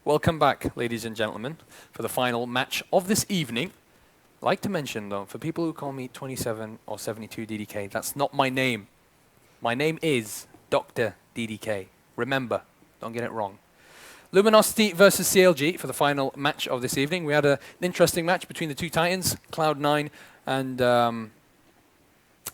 Welcome back, ladies and gentlemen, for the final match of this evening. I'd like to mention, though, for people who call me 27 or 72 DDK, that's not my name. My name is Dr. DDK. Remember, don't get it wrong. Luminosity versus CLG for the final match of this evening. We had an interesting match between the two Titans, Cloud9 and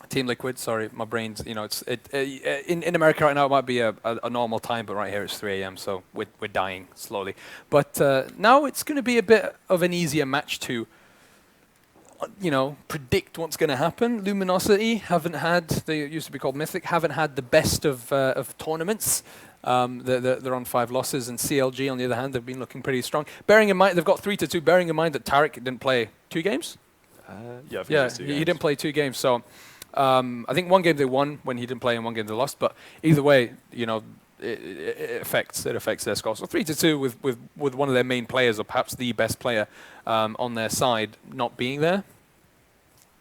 Team Liquid. Sorry, my brain's, you know, in America right now it might be a normal time, but right here it's 3 a.m., so we're dying slowly. But now it's going to be a bit of an easier match to, you know, predict what's going to happen. Luminosity haven't had, they used to be called Mythic, haven't had the best of tournaments. They're on 5 losses, and CLG on the other hand, they've been looking pretty strong. Bearing in mind, they've got 3-2, bearing in mind that Tarik didn't play 2 games? Yeah, I think yeah, he didn't play 2 games, so I think 1 game they won when he didn't play and 1 game they lost, but either way, you know, it affects their score. So 3-2 with one of their main players, or perhaps the best player on their side, not being there.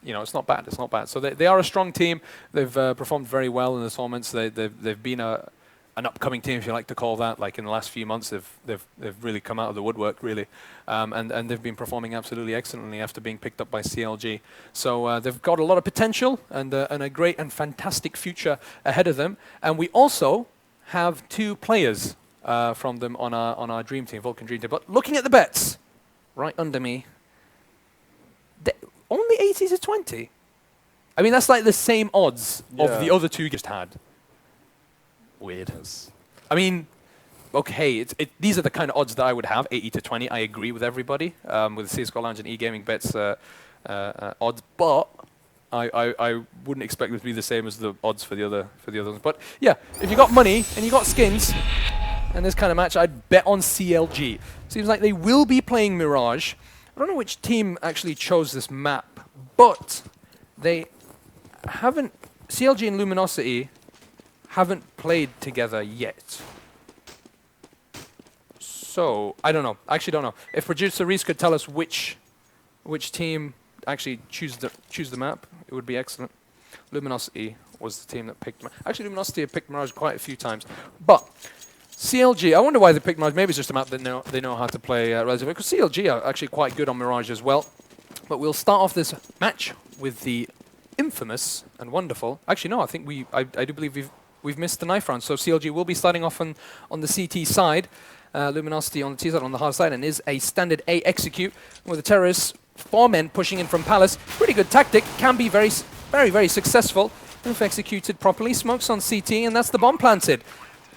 You know, it's not bad. It's not bad. So they are a strong team. They've performed very well in the tournaments. They've been an upcoming team, if you like to call that. Like in the last few months, they've really come out of the woodwork, really, and they've been performing absolutely excellently after being picked up by CLG. So they've got a lot of potential and a great and fantastic future ahead of them. And we also have 2 players from them on our dream team, Vulcan Dream Team. But looking at the bets, right under me, only 80-20. I mean, that's like the same odds of the other 2 just had. Weird. I mean, okay, these are the kind of odds that I would have, 80-20. I agree with everybody, with the CSGO Lounge and e-gaming bets odds, but I wouldn't expect them to be the same as the odds for the others. But yeah, if you got money and you got skins in this kind of match, I'd bet on CLG. Seems like they will be playing Mirage. I don't know which team actually chose this map, but they haven't. CLG and Luminosity haven't played together yet. So I don't know. I actually don't know. If producer Reese could tell us which team actually choose the map, it would be excellent. Luminosity was the team that picked. Actually, Luminosity have picked Mirage quite a few times, but CLG, I wonder why they picked Mirage. Maybe it's just a map that they know how to play relatively, because CLG are actually quite good on Mirage as well. But we'll start off this match with the infamous and wonderful. Actually, no, I think I do believe we've missed the knife round. So CLG will be starting off on the CT side. Luminosity on the T side, on the hard side, and is a standard A execute with the terrorists, 4 men pushing in from Palace. Pretty good tactic, can be very, very successful if executed properly. Smokes on CT, and that's the bomb planted.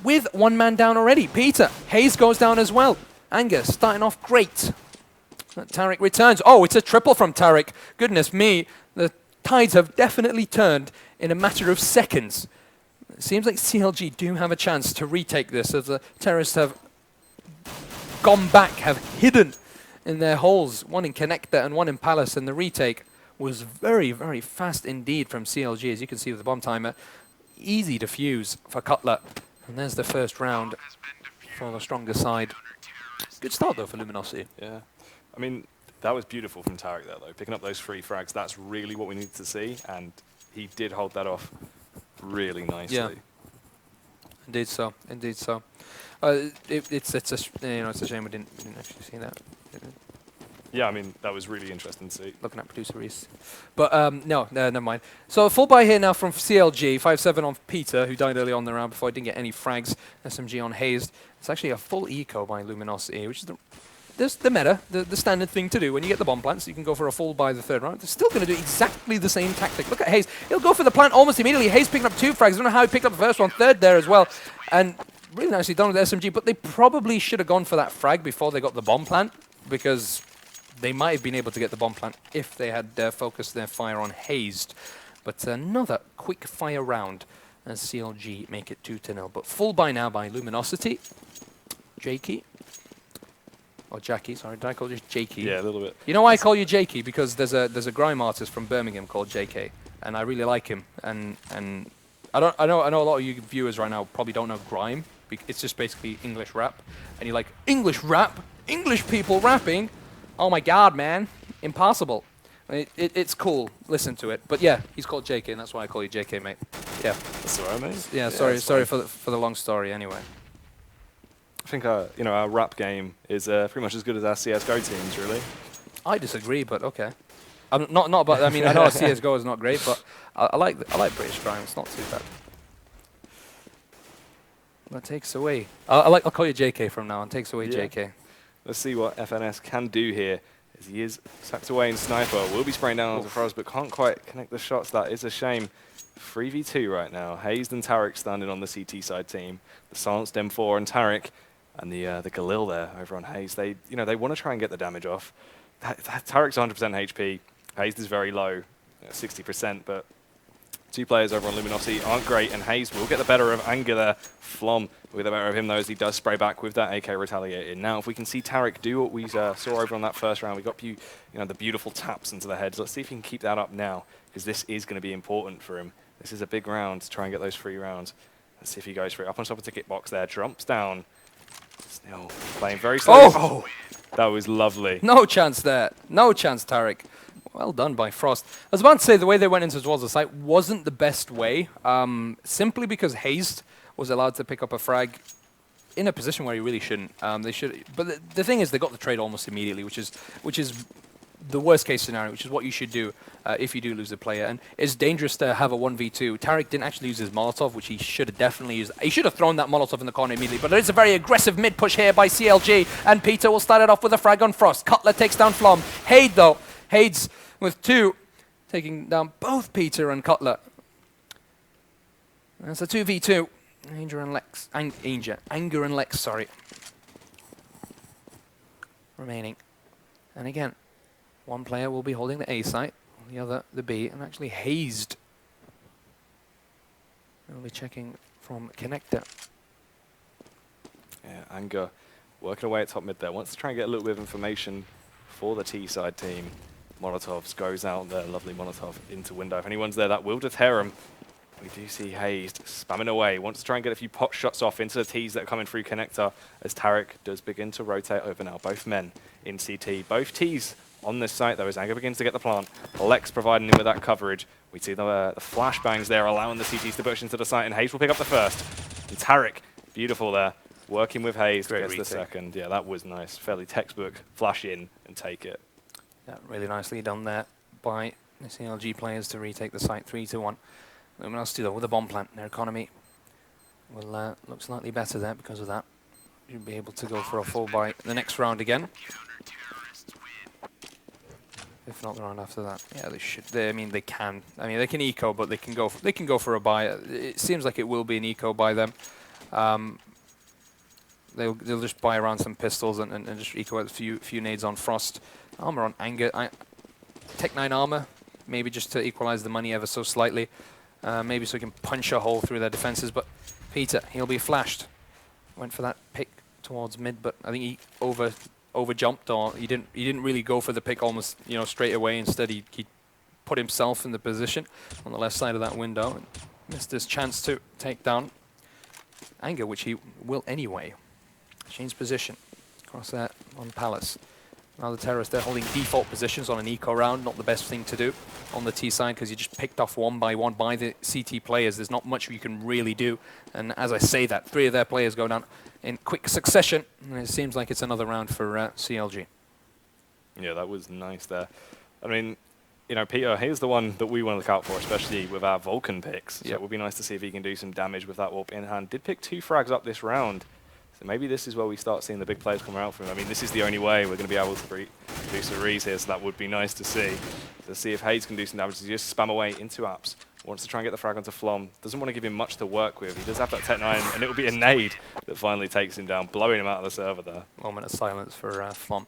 With 1 man down already. Peter, Hayes goes down as well. Anger starting off great. Tarik returns. Oh, it's a triple from Tarik. Goodness me, the tides have definitely turned in a matter of seconds. It seems like CLG do have a chance to retake this, as the terrorists have gone back, have hidden in their holes. 1 in Connector and 1 in Palace, and the retake was very, very fast indeed from CLG, as you can see with the bomb timer. Easy to fuse for Cutler. And there's the first round for the stronger side. Good start, though, for Luminosity. Yeah. I mean, that was beautiful from Tarik there, though. Picking up those 3 frags, that's really what we needed to see, and he did hold that off really nicely. Yeah. Indeed so. Indeed so. It's a shame we didn't actually see that. Yeah, I mean, that was really interesting to see. Looking at producer Reese. But no, never mind. So a full buy here now from CLG, 5-7 on Peter, who died early on the round before he didn't get any frags. SMG on Hazed. It's actually a full eco by Luminosity, which is the meta, the standard thing to do. When you get the bomb plants, you can go for a full buy the 3rd round. They're still going to do exactly the same tactic. Look at Hayes. He'll go for the plant almost immediately. Hayes picking up 2 frags. I don't know how he picked up the first one, 3rd there as well. And really nicely done with the SMG, but they probably should have gone for that frag before they got the bomb plant, because they might have been able to get the bomb plant if they had focused their fire on Hazed. But another quick fire round as CLG make it 2-0. But full buy now by Luminosity. Jakey. Or Jackie, sorry. Did I call you Jakey? Yeah, a little bit. You know why I call you Jakey? Because there's a grime artist from Birmingham called JK, and I really like him. And I know a lot of you viewers right now probably don't know grime. It's just basically English rap. And you're like, English rap? English people rapping? Oh my god, man. Impossible. It's cool. Listen to it. But yeah, he's called JK, and that's why I call you JK, mate. Yeah. That's all right, mate. Yeah, sorry for the long story anyway. think our rap game is pretty much as good as our CS:GO teams, really. I disagree, but okay. I'm not about. I mean, I know CS:GO is not great, but I like British crime. It's not too bad. That takes away. I'll call you JK from now on. Takes away JK. Let's see what FNS can do here. As he is sacked away in sniper, will be spraying down onto frozt, but can't quite connect the shots. That is a shame. 3v2 right now. Hazed and Tarik standing on the CT side team. The silenced M4 and Tarik, and the Galil there over on Hazed. They want to try and get the damage off. Tarik's 100% HP. Hazed is very low, 60%, but two players over on Luminosity aren't great, and Hazed will get the better of Anger there. Flom will get the better of him, though, as he does spray back with that AK retaliated. Now, if we can see Tarik do what we saw over on that first round, we got the beautiful taps into the heads. Let's see if he can keep that up now, because this is going to be important for him. This is a big round to try and get those 3 rounds. Let's see if he goes for it. Up on top of the ticket box there, jumps down. Still playing very slowly. Oh! That was lovely. No chance there. No chance, Tarik. Well done by frozt. I was about to say the way they went into towards the site wasn't the best way, simply because Hazed was allowed to pick up a frag in a position where he really shouldn't. They should, but the thing is, they got the trade almost immediately, which is the worst case scenario, which is what you should do if you do lose a player. And it's dangerous to have a 1v2. Tarik didn't actually use his Molotov, which he should have definitely used. He should have thrown that Molotov in the corner immediately, but there is a very aggressive mid push here by CLG, and Peter will start it off with a frag on frozt. Cutler takes down Flom. Hazed, though. Hazed with 2, taking down both Peter and Cutler. That's a 2v2. Anger and LeX. Anger and LeX, sorry. Remaining. And again, one player will be holding the A site, the other the B, and actually Hazed. We'll be checking from connector. Yeah, Anger working away at top mid there. Wants to try and get a little bit of information for the T side team. Molotovs goes out there, lovely Molotov into window. If anyone's there, that will deter him. We do see Hazed spamming away. Wants to try and get a few pot shots off into the Ts that are coming through connector as Tarik does begin to rotate over now. Both men in CT. Both Ts on this site, though, as Anger begins to get the plant. LeX providing him with that coverage. We see the flashbangs there, allowing the CTs to push into the site, and Hazed will pick up the first. And Tarik, beautiful there, working with Hazed, gets the second. Yeah, that was nice. Fairly textbook. Flash in and take it. Yeah, really nicely done there by the CLG players to retake the site 3-1. Luminosity, though, with a bomb plant. Their economy will look slightly better there because of that. You'll be able to go for a full buy the next round again. If not the round after that. Yeah, they should. I mean, they can. I mean, they can eco, but they can go for a buy. It seems like it will be an eco by them. They'll just buy around some pistols and just eco a few nades on frozt. Armor on Anger. Tech 9 armor, maybe just to equalize the money ever so slightly. Maybe so he can punch a hole through their defenses. But Peter, he'll be flashed. Went for that pick towards mid, but I think he over jumped, or he didn't really go for the pick almost straight away. Instead, he put himself in the position on the left side of that window and missed his chance to take down Anger, which he will anyway. Change position across there on Palace. Now the terrorists, they're holding default positions on an eco round. Not the best thing to do on the T side because you just picked off one by one by the CT players. There's not much you can really do. And as I say that, 3 of their players go down in quick succession. And it seems like it's another round for CLG. Yeah, that was nice there. I mean, Peter, here's the one that we want to look out for, especially with our Vulcan picks. So it would be nice to see if he can do some damage with that warp in hand. Did pick 2 frags up this round. So maybe this is where we start seeing the big players come out from him. I mean, this is the only way we're going to be able to produce a Reese here, so that would be nice to see. To see if Hazed can do some damage. He just spam away into apps. Wants to try and get the frag onto Flom. Doesn't want to give him much to work with. He does have that Tech 9, and it will be a nade that finally takes him down, blowing him out of the server there. Moment of silence for Flom.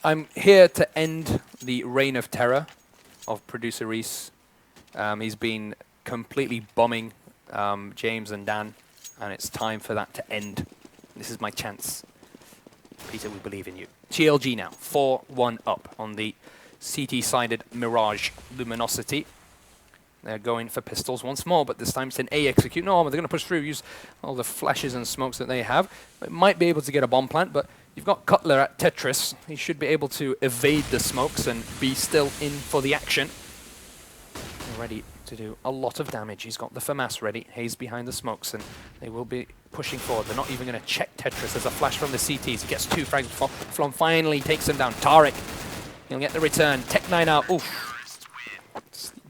I'm here to end the reign of terror of producer Reese. He's been completely bombing James and Dan, and it's time for that to end. This is my chance. Peter, we believe in you. CLG now, 4-1 up on the CT-sided Mirage Luminosity. They're going for pistols once more, but this time it's an A execute. No, they're going to push through, use all the flashes and smokes that they have. They might be able to get a bomb plant, but you've got Cutler at Tetris. He should be able to evade the smokes and be still in for the action. Ready to do a lot of damage. He's got the FAMAS ready. Hazed behind the smokes, and they will be pushing forward. They're not even going to check Tetris. There's a flash from the CTs. He gets 2 frags. Flom finally takes him down. Tarik, he'll get the return. Tech 9 out. Oof.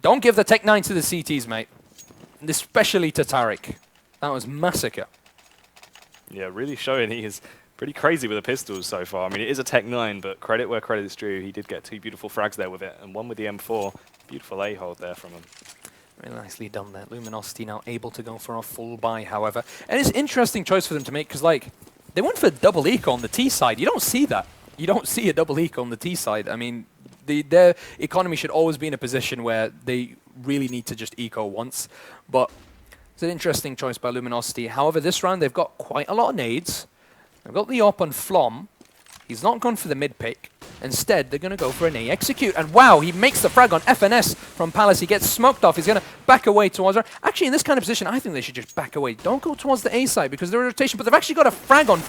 Don't give the Tech 9 to the CTs, mate. And especially to Tarik. That was massacre. Yeah, really showing he is pretty crazy with the pistols so far. I mean, it is a Tech 9, but credit where credit is due. He did get 2 beautiful frags there with it, and one with the M4. Beautiful A-hold there from him. Really nicely done there. Luminosity now able to go for a full buy, however. And it's an interesting choice for them to make, because, like, they went for a double eco on the T side. You don't see that. You don't see a double eco on the T side. I mean, their economy should always be in a position where they really need to just eco once. But it's an interesting choice by Luminosity. However, this round, they've got quite a lot of nades. They've got the AWP on Flom. He's not gone for the mid pick. Instead, they're going to go for an A execute. And wow, he makes the frag on FNS from Palace. He gets smoked off. He's going to back away towards her. Actually, in this kind of position, I think they should just back away. Don't go towards the A side because they're in rotation. But they've actually got a frag on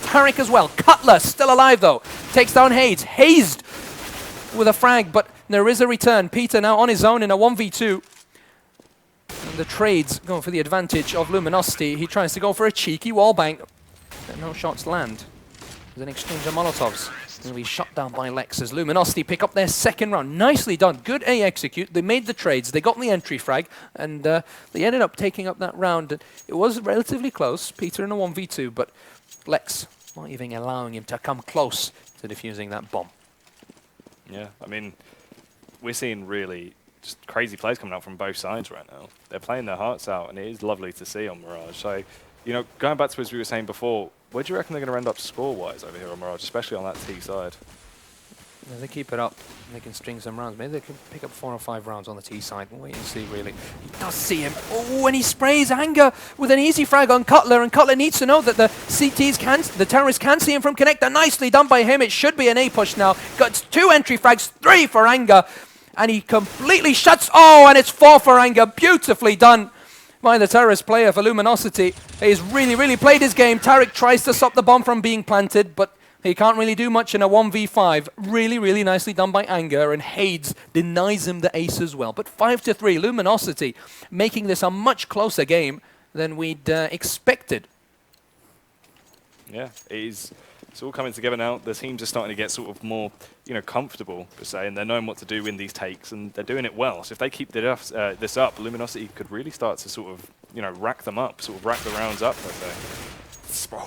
Tarik as well. Cutler, still alive though. Takes down Hazed. Hazed with a frag, but there is a return. Peter now on his own in a 1v2. And the trades going for the advantage of Luminosity. He tries to go for a cheeky wallbang. But no shots land. There's an exchange of Molotovs. Going to be shot down by LeX as Luminosity pick up their second round. Nicely done. Good A execute. They made the trades. They got the entry frag. And they ended up taking up that round. And it was relatively close. Peter in a 1v2. But LeX not even allowing him to come close to defusing that bomb. Yeah, I mean, we're seeing really just crazy plays coming out from both sides right now. They're playing their hearts out. And it is lovely to see on Mirage. So, you know, going back to as we were saying before, where do you reckon they're going to end up score-wise over here on Mirage, especially on that T side? If they keep it up, they can string some rounds. Maybe they can pick up 4 or 5 rounds on the T side. We'll wait and see, really. He does see him. Oh, and he sprays Anger with an easy frag on Cutler, and Cutler needs to know that the CTs can, the terrorists can see him from Connector. Nicely done by him. It should be an A push now. Got 2 entry frags, 3 for Anger, and he completely shuts. Oh, and it's 4 for Anger. Beautifully done by the terrorist player for Luminosity. He's really played his game. Tarik tries to stop the bomb from being planted, but he can't really do much in a 1v5. Really nicely done by Anger, and Hazed denies him the ace as well. But 5-3, Luminosity making this a much closer game than we'd expected. Yeah, it's all coming together now. The teams are starting to get sort of more, you know, comfortable, per se, and they're knowing what to do in these takes, and they're doing it well. So if they keep this up, Luminosity could really start to sort of, you know, rack them up, sort of rack the rounds up, let's say.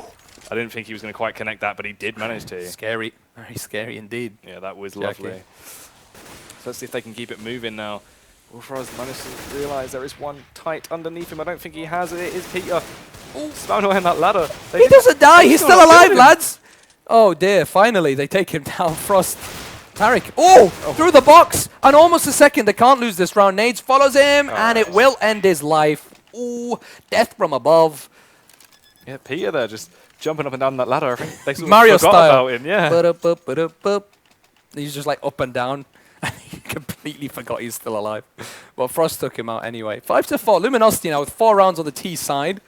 I didn't think he was going to quite connect that, but he did manage to. Scary. Very scary indeed. Yeah, that was lovely. So let's see if they can keep it moving now. Will frozt managed to realize there is one tight underneath him. I don't think he has it. It is Peter. Oh, spun away on that ladder. He doesn't die. He's still alive, lads. Oh dear, finally they take him down. Frost. Tarik. Oh, through the box. And almost a second. They can't lose this round. Nades follows him, and it will end his life. Ooh, death from above. Yeah, Peter there just jumping up and down that ladder. I think they sort of Mario forgot style. about him, yeah. He's just like up and down. He completely forgot he's still alive. Well, Frost took him out anyway. 5-4. Luminosity now with 4 rounds on the T side.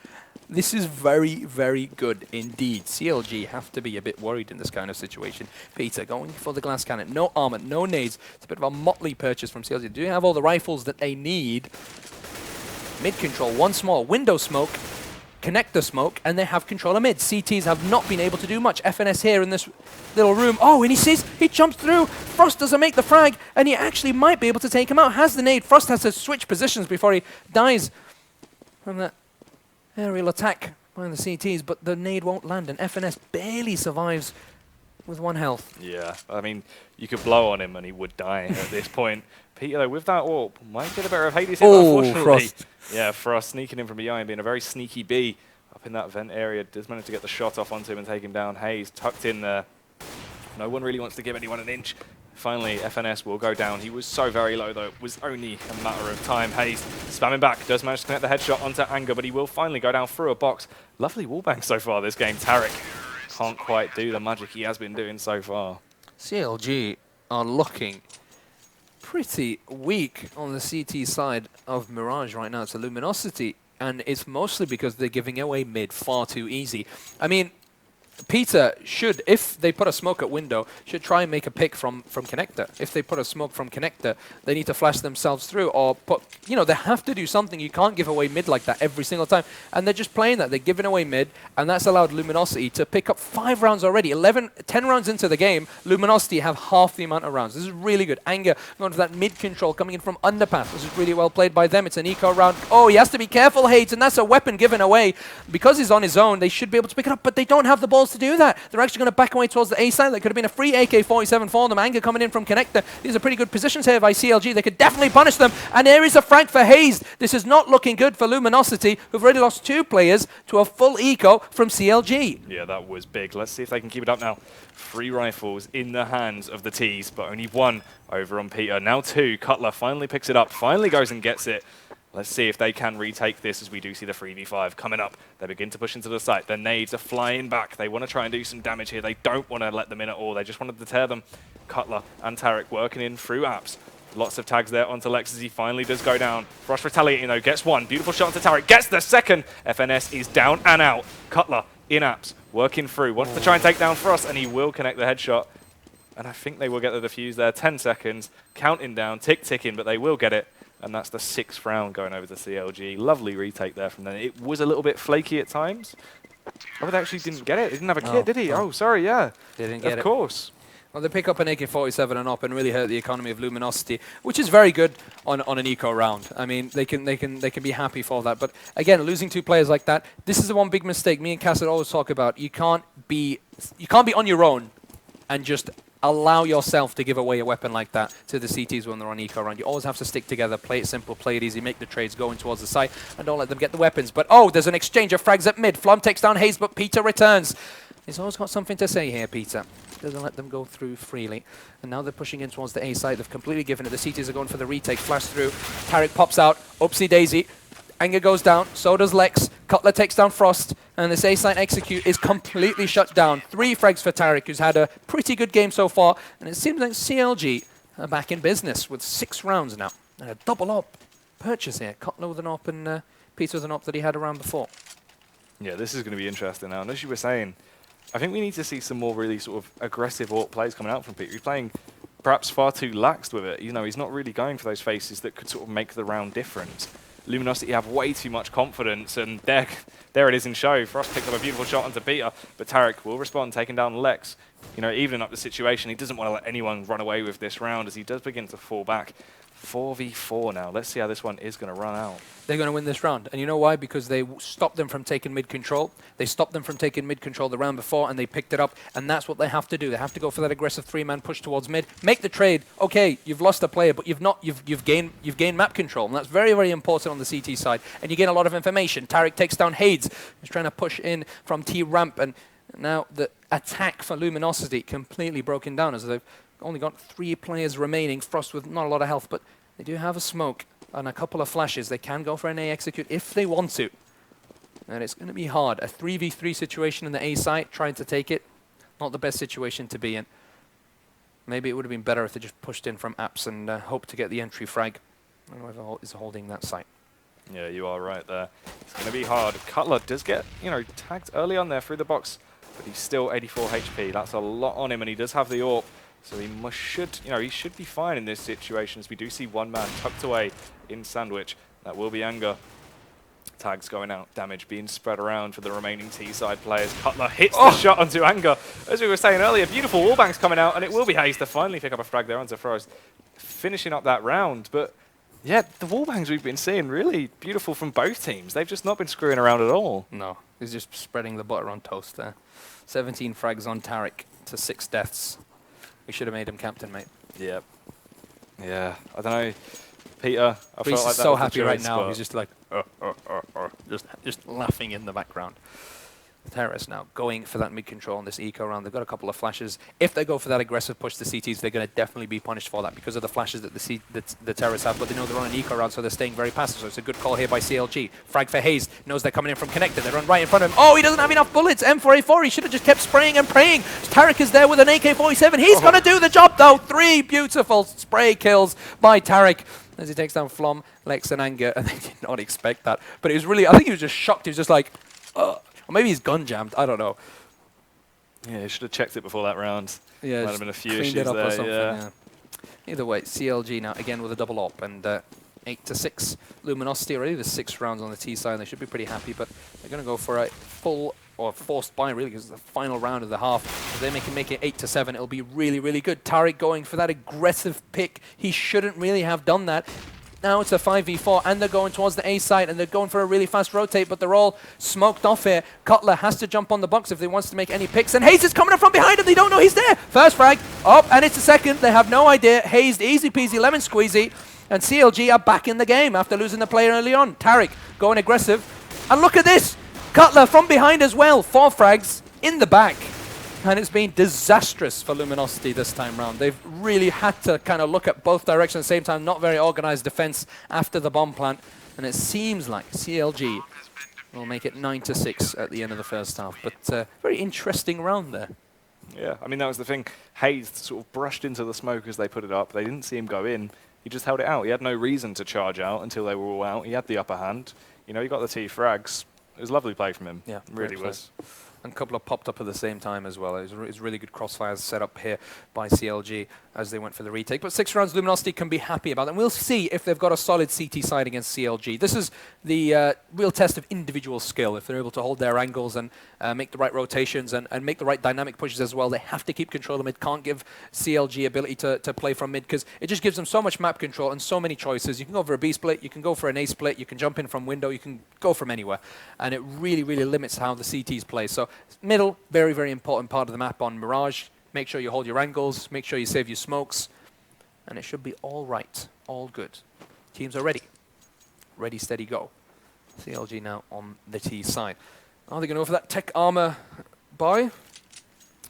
This is very good indeed. CLG have to be a bit worried in this kind of situation. Peter going for the glass cannon. No armor, no nades. It's a bit of a motley purchase from CLG. Do you have all the rifles that they need? Mid control, 1 small. Window smoke. Connector smoke, and they have control of mid. CTs have not been able to do much. FNS here in this little room. Oh, and he sees, he jumps through. Frost doesn't make the frag, and he actually might be able to take him out. Has the nade. Frost has to switch positions before he dies from that aerial attack by the CTs, but the nade won't land, and FNS barely survives with 1 health. Yeah, I mean, you could blow on him and he would die at this point. Peter, though, with that AWP, might get a better of Hades here, unfortunately. Frost. Yeah, Frost sneaking in from behind, being a very sneaky B up in that vent area. Does manage to get the shot off onto him and take him down. Hazed tucked in there. No one really wants to give anyone an inch. Finally, FNS will go down. He was so very low, though. It was only a matter of time. Hazed spamming back. Does manage to connect the headshot onto Anger, but he will finally go down through a box. Lovely wallbang so far this game. Tarik can't quite do the magic he has been doing so far. CLG are looking pretty weak on the CT side of Mirage right now. It's a Luminosity, and it's mostly because they're giving away mid far too easy. I mean, Peter should, if they put a smoke at window, should try and make a pick from connector. If they put a smoke from connector, they need to flash themselves through or put, you know, they have to do something. You can't give away mid like that every single time. And they're just playing that. They're giving away mid, and that's allowed Luminosity to pick up 5 rounds already. 10 rounds into the game, Luminosity have half the amount of rounds. This is really good. Anger going for that mid control, coming in from underpass. This is really well played by them. It's an eco round. Oh, he has to be careful, hazed, and that's a weapon given away. Because he's on his own, they should be able to pick it up, but they don't have the balls to do that. They're actually going to back away towards the A side. That could have been a free AK-47 for them. Anger coming in from connector. These are pretty good positions here by CLG. They could definitely punish them. And there is a frag for hazed. This is not looking good for Luminosity, who've already lost 2 players to a full eco from CLG. Yeah, that was big. Let's see if they can keep it up now. 3 rifles in the hands of the T's, but only 1 over on Peter. Now 2. Cutler finally picks it up, finally goes and gets it. Let's see if they can retake this, as we do see the 3v5 coming up. They begin to push into the site. Their nades are flying back. They want to try and do some damage here. They don't want to let them in at all. They just want to deter them. Cutler and Tarik working in through apps. Lots of tags there onto LeX as he finally does go down. frozt retaliating though, gets 1. Beautiful shot onto Tarik, gets the second. FNS is down and out. Cutler in apps, working through. Wants to try and take down frozt, and he will connect the headshot. And I think they will get the defuse there. 10 seconds, counting down, ticking, but they will get it. And that's the 6th round going over to CLG. Lovely retake there from them. It was a little bit flaky at times. Oh, they actually didn't get it. He didn't have a kit, did he? No. Oh, sorry, yeah. They didn't get it. Of course. Well, they pick up an AK-47 and up and really hurt the economy of Luminosity, which is very good on an eco round. I mean, they can be happy for that. But again, losing 2 players like that, this is the one big mistake me and Cassidy always talk about. You can't be on your own and just allow yourself to give away a weapon like that to the CTs when they're on eco round. You always have to stick together, play it simple, play it easy, make the trades going towards the site, and don't let them get the weapons. But oh, there's an exchange of frags at mid. Flom takes down hazed, but Peter returns. He's always got something to say here, Peter. Doesn't let them go through freely. And now they're pushing in towards the A side. They've completely given it. The CTs are going for the retake. Flash through. Tarik pops out. Oopsie daisy. Anger goes down. So does LeX. Cutler takes down frozt. And this A side execute is completely shut down. 3 frags for Tarik, who's had a pretty good game so far. And it seems like CLG are back in business with 6 rounds now. And a double op purchase here. Cutler with an op and Peter with an op that he had around before. Yeah, this is going to be interesting now. And as you were saying, I think we need to see some more really sort of aggressive AWP plays coming out from Peter. He's playing perhaps far too laxed with it. You know, he's not really going for those faces that could sort of make the round different. Luminosity have way too much confidence, and there it is in show. frozt picked up a beautiful shot onto Peter, but Tarik will respond, taking down LeX. You know, evening up the situation. He doesn't want to let anyone run away with this round as he does begin to fall back. 4v4 now. Let's see how this one is going to run out. They're going to win this round. And you know why? Because they stopped them from taking mid-control. They stopped them from taking mid-control the round before, and they picked it up. And that's what they have to do. They have to go for that aggressive 3-man push towards mid. Make the trade. Okay, you've lost a player, but you've gained map control. And that's very, very important on the CT side. And you gain a lot of information. Tarik takes down hazed. He's trying to push in from T-ramp. And now the attack for Luminosity completely broken down as they've only got 3 players remaining. frozt with not a lot of health, but they do have a smoke and a couple of flashes. They can go for an A execute if they want to. And it's going to be hard. A 3v3 situation in the A site, trying to take it, not the best situation to be in. Maybe it would have been better if they just pushed in from apps and hoped to get the entry frag. I don't know if is holding that site. Yeah, you are right there. It's going to be hard. Cutler does get, you know, tagged early on there through the box, but he's still 84 HP. That's a lot on him, and he does have the AWP. So he should be fine in this situation, as we do see 1 man tucked away in sandwich. That will be Anger. Tags going out, damage being spread around for the remaining T-side players. Cutler hits the shot onto Anger. As we were saying earlier, beautiful wallbangs coming out, and it will be hazed to finally pick up a frag there onto frozt, finishing up that round. But yeah, the wallbangs we've been seeing, really beautiful from both teams. They've just not been screwing around at all. No, he's just spreading the butter on toast there. 17 frags on Tarik to 6 deaths. We should have made him captain, mate. Yep. Yeah, I don't know. Peter, I felt like that so was the happy right choice, now. but He's just like, just laughing in the background. Terrorists now going for that mid-control on this eco round. They've got a couple of flashes. If they go for that aggressive push to CTs, they're going to definitely be punished for that because of the flashes that the terrorists have, but they know they're on an eco round, so they're staying very passive. So it's a good call here by CLG. Frag for hazed. Knows they're coming in from connector. They run right in front of him. Oh, he doesn't have enough bullets. M4A4. He should have just kept spraying and praying. Tarik is there with an AK-47. He's going to do the job, though. 3 beautiful spray kills by Tarik as he takes down Flom, LeX, and Anger, and they did not expect that. But it was really, I think he was just shocked. He was just like, or maybe he's gun jammed. I don't know. Yeah, he should have checked it before that round. Yeah, Might have been a few cleaned issues it up there. or something. Yeah. Yeah. Either way, CLG now again with a double op and 8-6. Luminosity already the 6 rounds on the T side. They should be pretty happy, but they're going to go for a full or forced buy really because it's the final round of the half. If they make it 8-7, it'll be really, really good. Tarik going for that aggressive pick. He shouldn't really have done that. Now it's a 5v4, and they're going towards the A side, and they're going for a really fast rotate, but they're all smoked off here. Cutler has to jump on the box if they wants to make any picks, and hazed is coming up from behind, and they don't know he's there. First frag, up, and it's a second. They have no idea. Hazed, easy peasy, lemon squeezy, and CLG are back in the game after losing the player early on. Tarik going aggressive, and look at this. Cutler from behind as well. 4 frags in the back. And it's been disastrous for Luminosity this time round. They've really had to kind of look at both directions at the same time. Not very organized defense after the bomb plant. And it seems like CLG will make it 9-6 at the end of the first half. But very interesting round there. Yeah, I mean, that was the thing. Hazed sort of brushed into the smoke as they put it up. They didn't see him go in. He just held it out. He had no reason to charge out until they were all out. He had the upper hand. You know, he got the T frags. It was a lovely play from him. Yeah, it really was. And a couple of popped up at the same time as well. It was really good crossfires set up here by CLG as they went for the retake. But 6 rounds, Luminosity can be happy about them. We'll see if they've got a solid CT side against CLG. This is the real test of individual skill. If they're able to hold their angles and make the right rotations and make the right dynamic pushes as well, they have to keep control of mid. Can't give CLG ability to play from mid because it just gives them so much map control and so many choices. You can go for a B split, you can go for an A split, you can jump in from window, you can go from anywhere. And it really, really limits how the CTs play. So middle, very, very important part of the map on Mirage. Make sure you hold your angles, make sure you save your smokes, and it should be all right, all good. Teams are ready. Ready, steady, go. CLG now on the T side. Are they going to go for that tech armor buy?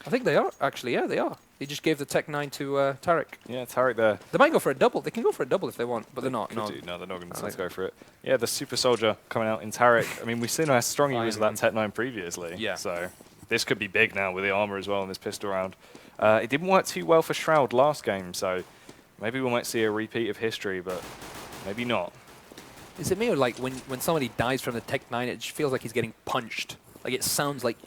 I think they are, actually, yeah, they are. They just gave the tech 9 to Tarik. Yeah, Tarik there. They might go for a double. They can go for a double if they want, but they're not. No, No. no, they're not going to go for it. Yeah, the super soldier coming out in Tarik. I mean, we've seen how strong he was with that tech 9 previously. Yeah. So this could be big now with the armor as well in this pistol round. It didn't work too well for Shroud last game, so maybe we might see a repeat of history, but maybe not. Is it me or like when somebody dies from the tech 9, it just feels like he's getting punched? Like it sounds like...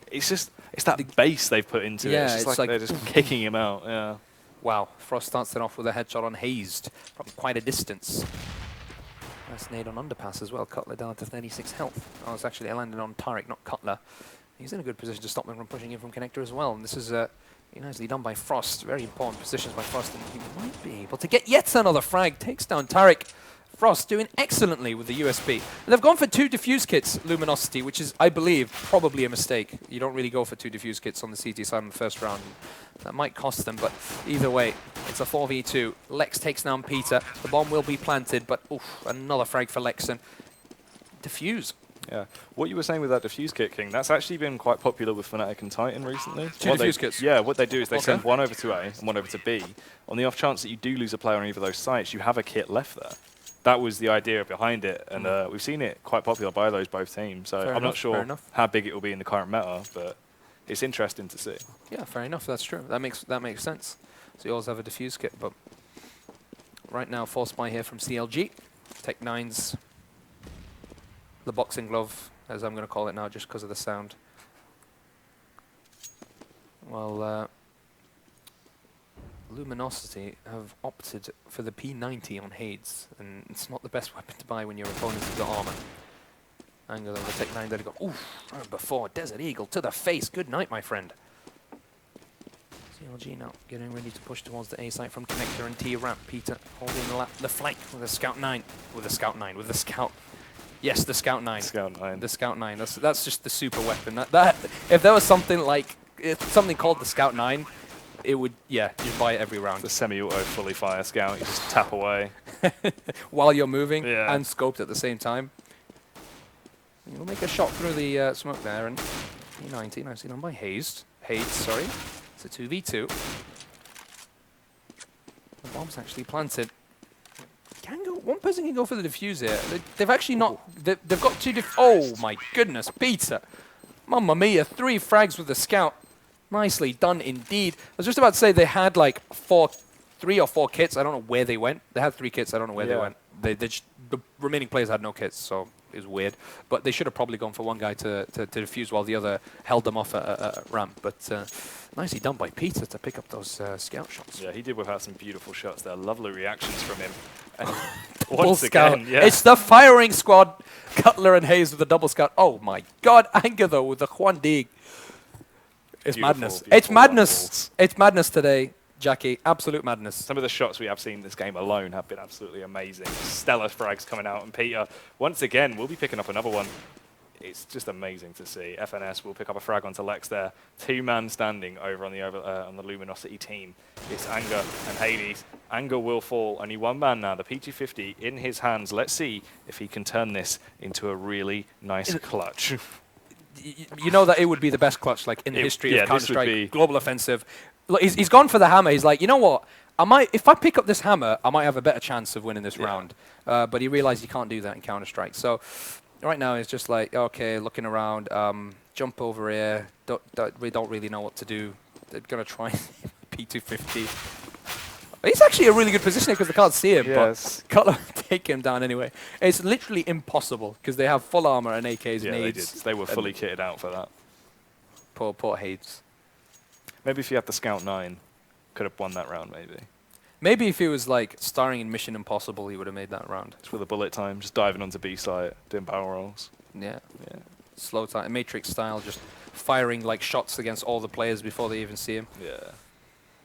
It's that bass they've put into it. It's just like they're just kicking him out, yeah. Wow, frozt starts it off with a headshot on hazed from quite a distance. Nice nade on underpass as well. Cutler down to 36 health. Oh, it's actually landed on Tarik, not Cutler. He's in a good position to stop them from pushing in from connector as well. And this is nicely done by frozt. Very important positions by frozt, and he might be able to get yet another frag. Takes down Tarik. frozt doing excellently with the USP. And they've gone for 2 diffuse kits, Luminosity, which is, I believe, probably a mistake. You don't really go for 2 diffuse kits on the CT side in the first round. That might cost them, but either way, it's a 4v2. LeX takes down Peter. The bomb will be planted, but oof, another frag for LeX and diffuse. Yeah. What you were saying with that diffuse kit, King, that's actually been quite popular with Fnatic and Titan recently. 2 diffuse kits? Yeah, what they do is they send one over to A and one over to B. On the off chance that you do lose a player on either of those sites, you have a kit left there. That was the idea behind it, and we've seen it quite popular by both teams. So I'm not sure how big it will be in the current meta, but it's interesting to see. Yeah, fair enough. That's true. That makes sense. So you always have a diffuse kit, but right now, force buy here from CLG. Tech 9's the boxing glove, as I'm going to call it now, just because of the sound. Well, Luminosity have opted for the P90 on hazed, and it's not the best weapon to buy when your opponents have got armor. Angle of the Tech 9 that got, oof, before Desert Eagle to the face. Good night, my friend. CLG now getting ready to push towards the A site from connector and T ramp. Peter holding the flank with a Scout 9. With a Scout. Yes, the Scout 9. Scout 9. The Scout 9. That's just the super weapon. That if there was something like something called the Scout 9, it would, yeah, you'd buy it every round. The semi-auto fully fire Scout, you just tap away. While you're moving and scoped at the same time. You'll make a shot through the smoke there, and P90 nicely done by hazed. Sorry. It's a 2v2. The bomb's actually planted. One person can go for the diffuse here. They've actually not... They've got 2 oh my goodness, Peter. Mamma mia, 3 frags with the Scout. Nicely done indeed. I was just about to say they had like 3 or 4 kits. I don't know where they went. They had 3 kits. I don't know where they went. The remaining players had no kits, so is weird. But they should have probably gone for one guy to defuse while the other held them off at ramp. But nicely done by Peter to pick up those scout shots. Yeah, he did whip out some beautiful shots there. Lovely reactions from him. And Once again, yeah. it's the firing squad. Cutler and Hayes with the double scout. Oh my God, Anger though with the Juan Dig. It's madness. It's madness. Wonderful. It's madness today, Jackie. Absolute madness. Some of the shots we have seen this game alone have been absolutely amazing. Stellar frags coming out, and Peter, once again, will be picking up another one. It's just amazing to see. FNS will pick up a frag onto LeX there. 2-man standing over on the Luminosity team. It's Anger and Hades. Anger will fall. Only 1 man now. The P250 in his hands. Let's see if he can turn this into a really nice clutch. You know that it would be the best clutch like in the history of this would Counter-Strike, be global offensive. Look, he's gone for the hammer. He's like, you know what? If I pick up this hammer, I might have a better chance of winning this round. But he realized you can't do that in Counter-Strike. So right now he's just like, okay, looking around, jump over here. We don't really know what to do. They're gonna try P250. He's actually a really good position because they can't see him, Yes. but Cutler take him down anyway. It's literally impossible because they have full armor and AKs and Yeah, AIDS. they did. They were fully kitted out for that. Poor Hades. Maybe if you had the Scout 9, could have won that round, maybe. Maybe if he was like starring in Mission Impossible, he would have made that round. Just with a bullet time, just diving onto B site, doing barrel rolls. Yeah. Yeah. Slow time, Matrix style, just firing like shots against all the players before they even see him. Yeah.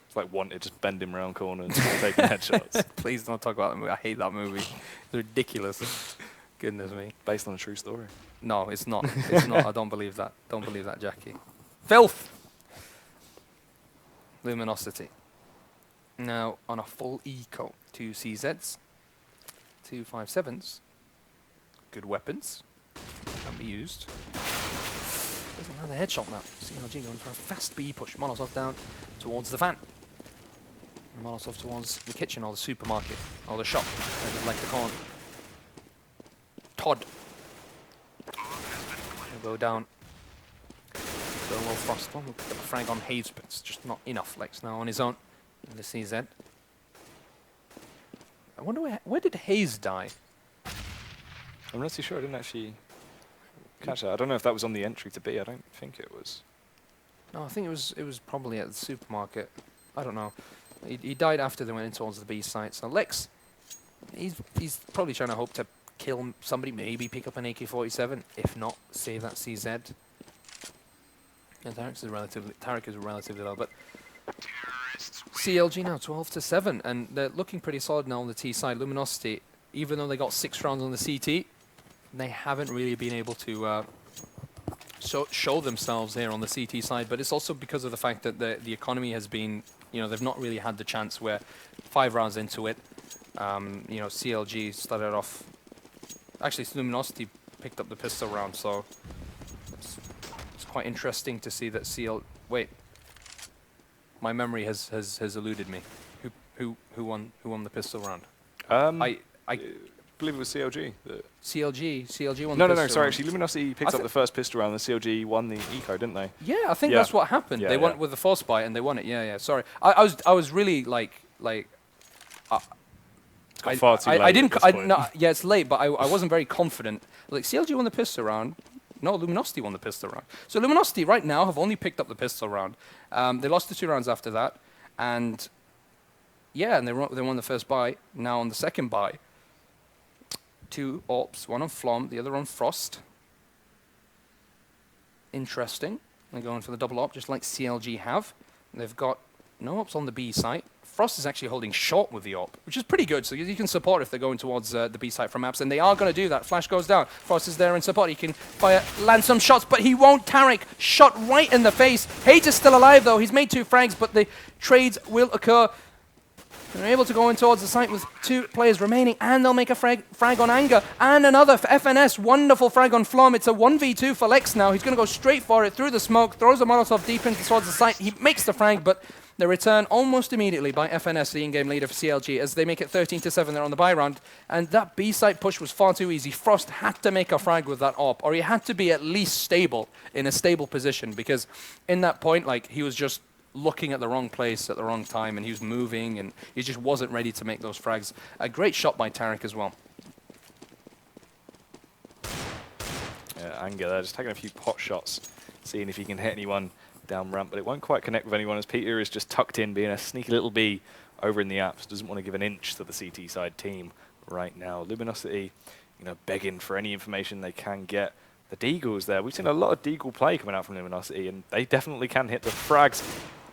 It's like Wanted, just bending round corners, taking headshots. Please don't talk about that movie. I hate that movie. It's ridiculous. Goodness me. Based on a true story. No, it's not. It's not. I don't believe that. Don't believe that, Jackie. Filth! Luminosity. Now, on a full eco, 2 CZs, 2 5.7s, good weapons, can be used. There's another headshot now. CLG going for a fast B push. Molotov down towards the van. Molotov towards the kitchen or the supermarket or the shop, as you'd like to call it. Todd. He'll go down. Go well frost. We'll get a frag on Hayes, but it's just not enough. LeX now on his own. In the CZ. I wonder where did Hayes die? I'm not too sure. I didn't actually catch that. I don't know if that was on the entry to B. I don't think it was. No, I think it was probably at the supermarket. I don't know. He died after they went in towards the B site. So LeX, he's probably trying to hope to kill somebody, maybe pick up an AK-47. If not, save that CZ. And Tarik is relatively low, but CLG now 12-7, and they're looking pretty solid now on the T side. Luminosity, even though they got 6 rounds on the CT, they haven't really been able to show themselves here on the CT side. But it's also because of the fact that the economy has been, you know, they've not really had the chance where 5 rounds into it, you know, CLG started off. Actually, Luminosity picked up the pistol round, so it's quite interesting to see that Wait. My memory has eluded me. Who won the pistol round? I believe it was CLG. CLG won. No, sorry. Actually, Luminosity picked up the first pistol round. The CLG won the eco, didn't they? Yeah, I think that's what happened. They won with the force bite and they won it. Yeah. Sorry, I was really like. It's got far too late. No, yeah, it's late, but I wasn't very confident. Like CLG won the pistol round. No, Luminosity won the pistol round. So Luminosity right now have only picked up the pistol round. They lost the 2 rounds after that, and yeah, and they won the first buy. Now on the second buy, 2 AWPs, one on Flom, the other on Frost. Interesting. They're going for the double AWP, just like CLG have. They've got no AWPs on the B site. Frost is actually holding short with the AWP, which is pretty good. So you can support if they're going towards the B site from maps, and they are going to do that. Flash goes down. Frost is there in support. He can land some shots, but he won't. Tarik shot right in the face. Hayes is still alive though. He's made 2 frags, but the trades will occur. They're able to go in towards the site with 2 players remaining, and they'll make a frag on Anger, and another for FNS. Wonderful frag on Flom. It's a 1v2 for LeX now. He's going to go straight for it through the smoke, throws a Molotov deep into towards the site. He makes the frag, but the return almost immediately by FNS, the in-game leader for CLG, as they make it 13-7 there on the buy round. And that B-site push was far too easy. Frost had to make a frag with that AWP, or he had to be at least stable, in a stable position, because in that point, like, he was just looking at the wrong place at the wrong time, and he was moving, and he just wasn't ready to make those frags. A great shot by Tarik as well. Anger there, just taking a few pot shots, seeing if he can hit anyone down ramp, but it won't quite connect with anyone as Peter is just tucked in, being a sneaky little bee over in the apps. Doesn't want to give an inch to the CT side team right now. Luminosity, begging for any information they can get. The Deagles there, we've seen a lot of Deagle play coming out from Luminosity, and they definitely can hit the frags.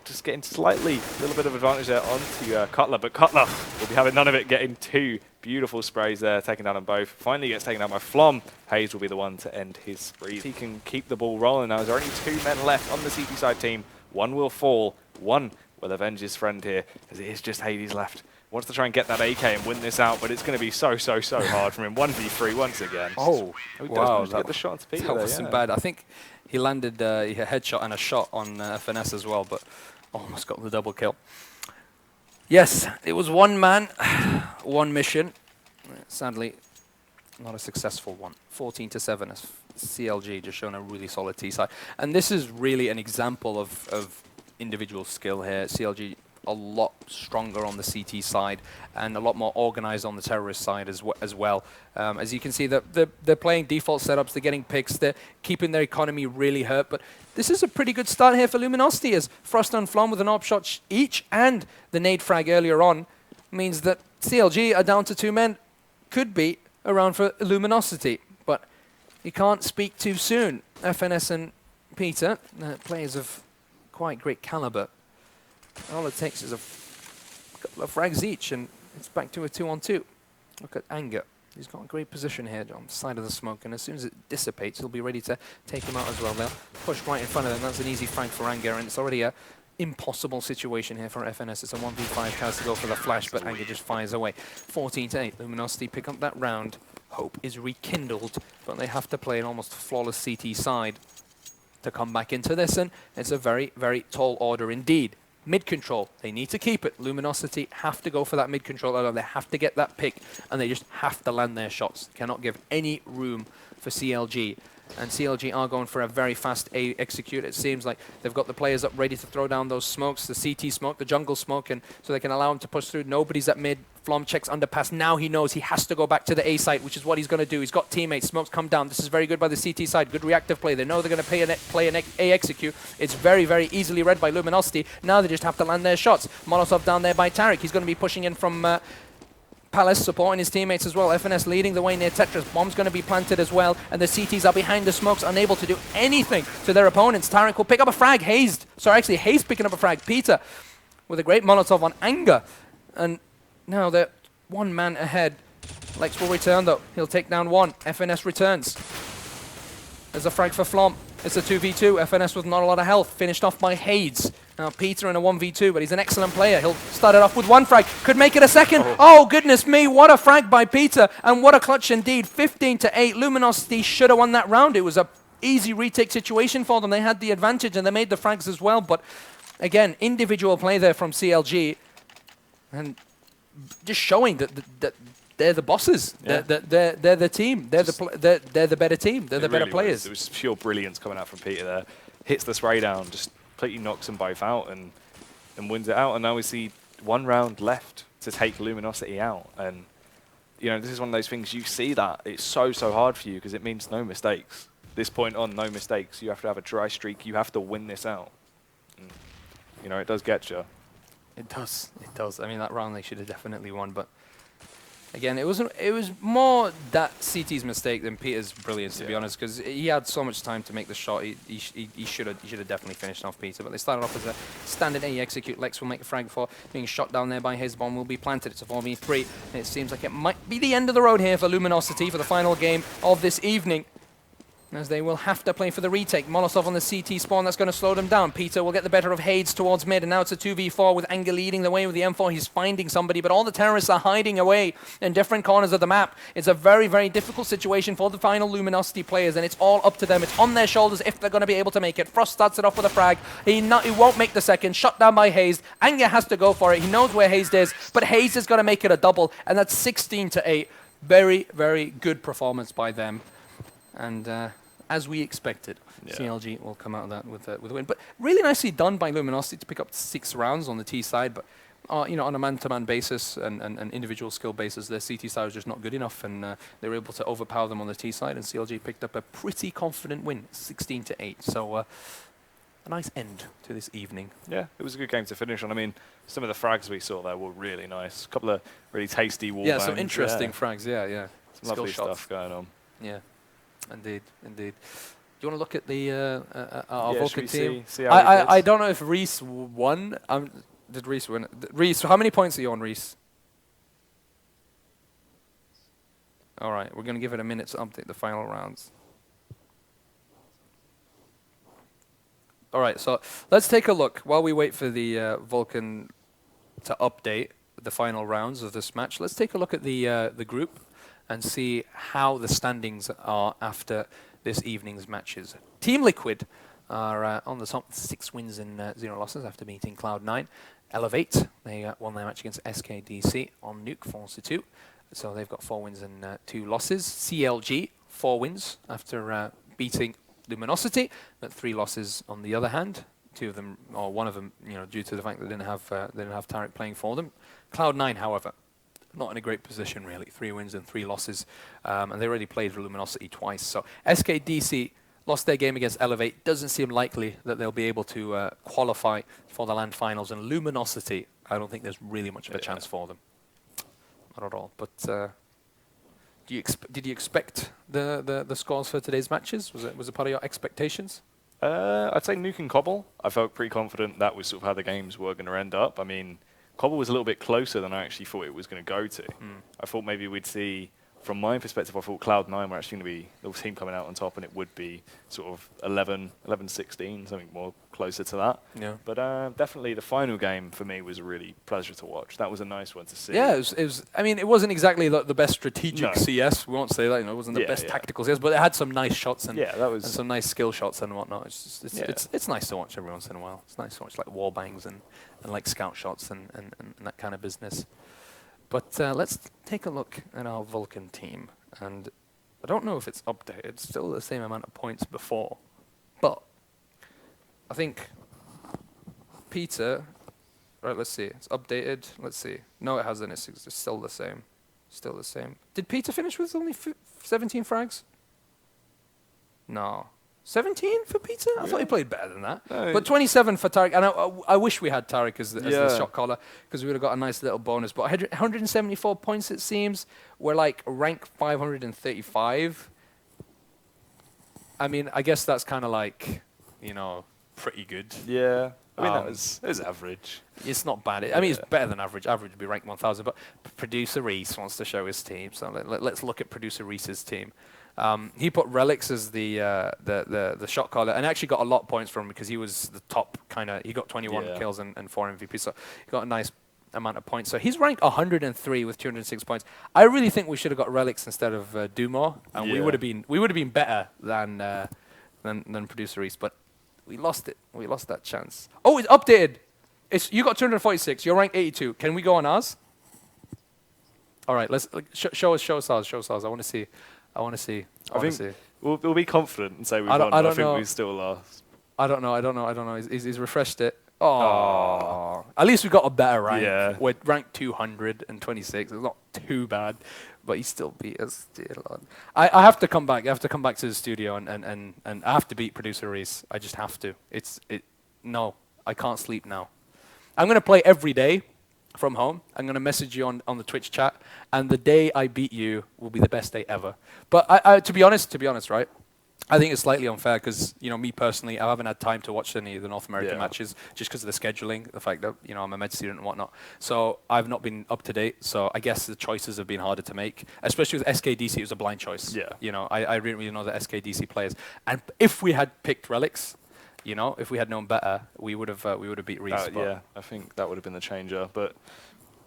Just getting slightly, a little bit of advantage there onto Cutler, but Cutler will be having none of it, getting 2 beautiful sprays there, taking down on both. Finally gets taken out by Flom. Hazed will be the one to end his spree. He can keep the ball rolling now. There's only 2 men left on the CT side team. One will fall, one will avenge his friend here, as it is just Hades left. Wants to try and get that AK and win this out, but it's going to be so hard from him. 1v3 once again. Oh, he wow. does get the shot onto Peter That there, wasn't bad. I think he landed a headshot and a shot on FNS as well, but almost got the double kill. Yes, it was one man, one mission. Sadly, not a successful one. 14-7 as CLG just shown a really solid T side. And this is really an example of individual skill here. CLG a lot stronger on the CT side and a lot more organized on the terrorist side as well. As you can see, they're playing default setups, they're getting picks, they're keeping their economy really hurt. But this is a pretty good start here for Luminosity, as frozt and Flom with an AWP shot each and the nade frag earlier on means that CLG are down to 2 men. Could be around for Luminosity, but you can't speak too soon. FNS and Peter, players of quite great caliber. All it takes is a couple of frags each, and it's back to a 2-on-2. Look at Anger. He's got a great position here on the side of the smoke, and as soon as it dissipates, he'll be ready to take him out as well. They'll push right in front of them. That's an easy frag for Anger, and it's already a impossible situation here for FNS. It's a 1v5, tries to go for the flash, but Anger just fires away. 14-8. Luminosity pick up that round. Hope is rekindled, but they have to play an almost flawless CT side to come back into this, and it's a very, very tall order indeed. Mid control, they need to keep it. Luminosity have to go for that mid control. They have to get that pick, and they just have to land their shots. Cannot give any room for CLG. And CLG are going for a very fast A execute. It seems like they've got the players up ready to throw down those smokes, the CT smoke, the jungle smoke, and so they can allow them to push through. Nobody's at mid. Flom checks underpass. Now he knows he has to go back to the A site, which is what he's going to do. He's got teammates. Smokes come down. This is very good by the CT side. Good reactive play. They know they're going to play an A execute. It's very, very easily read by Luminosity. Now they just have to land their shots. Molotov down there by Tarik. He's going to be pushing in from Palace, supporting his teammates as well. FNS leading the way near Tetris. Bomb's going to be planted as well, and the CTs are behind the smokes, unable to do anything to their opponents. Tarik will pick up a frag. Hazed. Sorry, actually, Hazed picking up a frag. Peter with a great Molotov on Anger. And now they're 1 man ahead. LeX will return though. He'll take down 1. FNS returns. There's a frag for Flom. It's a 2v2. FNS with not a lot of health. Finished off by Hazed. Now Peter in a 1v2, but he's an excellent player. He'll start it off with 1 frag. Could make it a second. Oh, goodness me. What a frag by Peter. And what a clutch indeed. 15-8. Luminosity should have won that round. It was a easy retake situation for them. They had the advantage and they made the frags as well. But again, individual play there from CLG. And just showing that they're the bosses. Yeah. They're the team. They're the better team. They're the better players. It was pure brilliance coming out from Peter there. Hits the spray down, just completely knocks them both out and wins it out. And now we see 1 round left to take Luminosity out. And this is one of those things, you see that it's so hard for you because it means no mistakes. This point on, no mistakes. You have to have a dry streak. You have to win this out. And, it does get you. It does. It does. I mean, that round they should have definitely won, but again, it was more that CT's mistake than Peter's brilliance, to be honest, because he had so much time to make the shot. He should have definitely finished off Peter, but they started off as a standard A execute. LeX will make a frag before being shot down there by his bomb. Will be planted. It's a 4v3, and it seems like it might be the end of the road here for Luminosity for the final game of this evening, as they will have to play for the retake. Molotov on the CT spawn, that's going to slow them down. Peter will get the better of Hazed towards mid, and now it's a 2v4 with Anger leading the way with the M4. He's finding somebody, but all the terrorists are hiding away in different corners of the map. It's a very, very difficult situation for the final Luminosity players, and it's all up to them. It's on their shoulders if they're going to be able to make it. frozt starts it off with a frag. He won't make the second. Shot down by Hazed. Anger has to go for it. He knows where Hazed is, but Hazed is going to make it a double, and that's 16-8. Very, very good performance by them. And as we expected, CLG will come out of that with a win. But really nicely done by Luminosity to pick up 6 rounds on the T side. But on a man-to-man basis and an individual skill basis, their CT side was just not good enough, and they were able to overpower them on the T side, and CLG picked up a pretty confident win, 16-8. So a nice end to this evening. Yeah, it was a good game to finish on. I mean, some of the frags we saw there were really nice. A couple of really tasty wall bangs. Some interesting frags, yeah. Some lovely stuff going on. Yeah, indeed. Do you want to look at the our Vulcan team? See how I don't know if Reese won. Did Reese win? Reese, how many points are you on, Reese? All right, we're going to give it a minute to update the final rounds. All right, so let's take a look while we wait for the Vulcan to update the final rounds of this match. Let's take a look at the group and see how the standings are after this evening's matches. Team Liquid are on the top, 6 wins and 0 losses after beating Cloud9. Elevate, they won their match against SKDC on Nuke 4-2. So they've got 4 wins and 2 losses. CLG, 4 wins after beating Luminosity, but 3 losses on the other hand. 2 of them, or 1 of them, due to the fact that they didn't have Tarik playing for them. Cloud9, however, not in a great position really. 3 wins and 3 losses, and they already played Luminosity twice. So SKDC lost their game against Elevate. Doesn't seem likely that they'll be able to qualify for the LAN finals. And Luminosity, I don't think there's really much of a chance for them. Not at all. But did you expect the scores for today's matches? Was it part of your expectations? I'd say Nuke and Cobble. I felt pretty confident that was sort of how the games were going to end up. I mean, Cobble was a little bit closer than I actually thought it was going to go to. I thought maybe we'd see, from my perspective, I thought Cloud9 were actually going to be the team coming out on top, and it would be sort of 11-16, something more closer to that. Yeah. But definitely the final game for me was a really pleasure to watch. That was a nice one to see. Yeah, it was. I mean, it wasn't exactly the best strategic CS. We won't say that. It wasn't the best tactical CS, but it had some nice shots and, and some nice skill shots and whatnot. It's nice to watch every once in a while. It's nice to watch like wall bangs and like scout shots and that kind of business. But let's take a look at our Vulcan team. And I don't know if it's updated. It's still the same amount of points before. But I think Peter, right, let's see. It's updated. Let's see. No, it hasn't. It's still the same. Still the same. Did Peter finish with only 17 frags? No. 17 for Peter? I thought he played better than that. No, but 27 for Tarik. And I wish we had Tarik as the shot caller, because we would have got a nice little bonus. But 174 points, it seems. We're like rank 535. I mean, I guess that's kind of like, pretty good. Yeah. I mean, it was average. It's not bad. I mean, it's better than average. Average would be rank 1,000. But Producer Reese wants to show his team. So let's look at Producer Reese's team. He put Relix as the shot caller, and actually got a lot of points from him because he was the top kind of. He got 21 kills and 4 MVP, so he got a nice amount of points. So he's ranked 103 with 206 points. I really think we should have got Relix instead of Dumore, and we would have been better than Producer Reese, but we lost it. We lost that chance. Oh, it's updated. You got 246. You're ranked 82. Can we go on ours? All right, let's show us ours. I want to see. I think we'll be confident and say we won. I think we still lost. I don't know. He's refreshed it. Oh, at least we got a better rank. Yeah. We're ranked 226. It's not too bad, but he still beat us. I have to come back. I have to come back to the studio and I have to beat Producer Reese. I just have to. No, I can't sleep now. I'm gonna play every day from home. I'm going to message you on the Twitch chat, and the day I beat you will be the best day ever. But to be honest, right, I think it's slightly unfair because, me personally, I haven't had time to watch any of the North American matches just because of the scheduling, the fact that, I'm a med student and whatnot. So I've not been up to date. So I guess the choices have been harder to make, especially with SKDC. It was a blind choice. Yeah. I didn't really know the SKDC players. And if we had picked Relix, if we had known better, we would have beat Reese. Yeah, I think that would have been the changer, but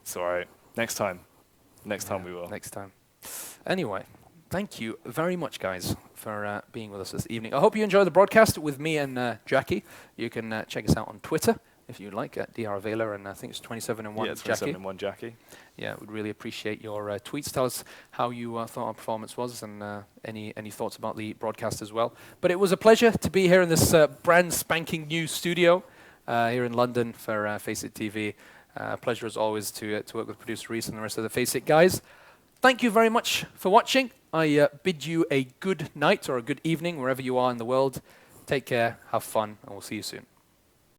it's all right. Next time we will. Next time. Anyway, thank you very much, guys, for being with us this evening. I hope you enjoyed the broadcast with me and Jackie. You can check us out on Twitter if you'd like, at DR Vela, and I think it's 27-1 Jackie. 27-1 Jackie. Yeah, we'd really appreciate your tweets. Tell us how you thought our performance was, and any thoughts about the broadcast as well. But it was a pleasure to be here in this brand spanking new studio here in London for FACEIT TV. Pleasure as always to work with producer Reese and the rest of the FACEIT guys. Thank you very much for watching. I bid you a good night or a good evening wherever you are in the world. Take care, have fun, and we'll see you soon.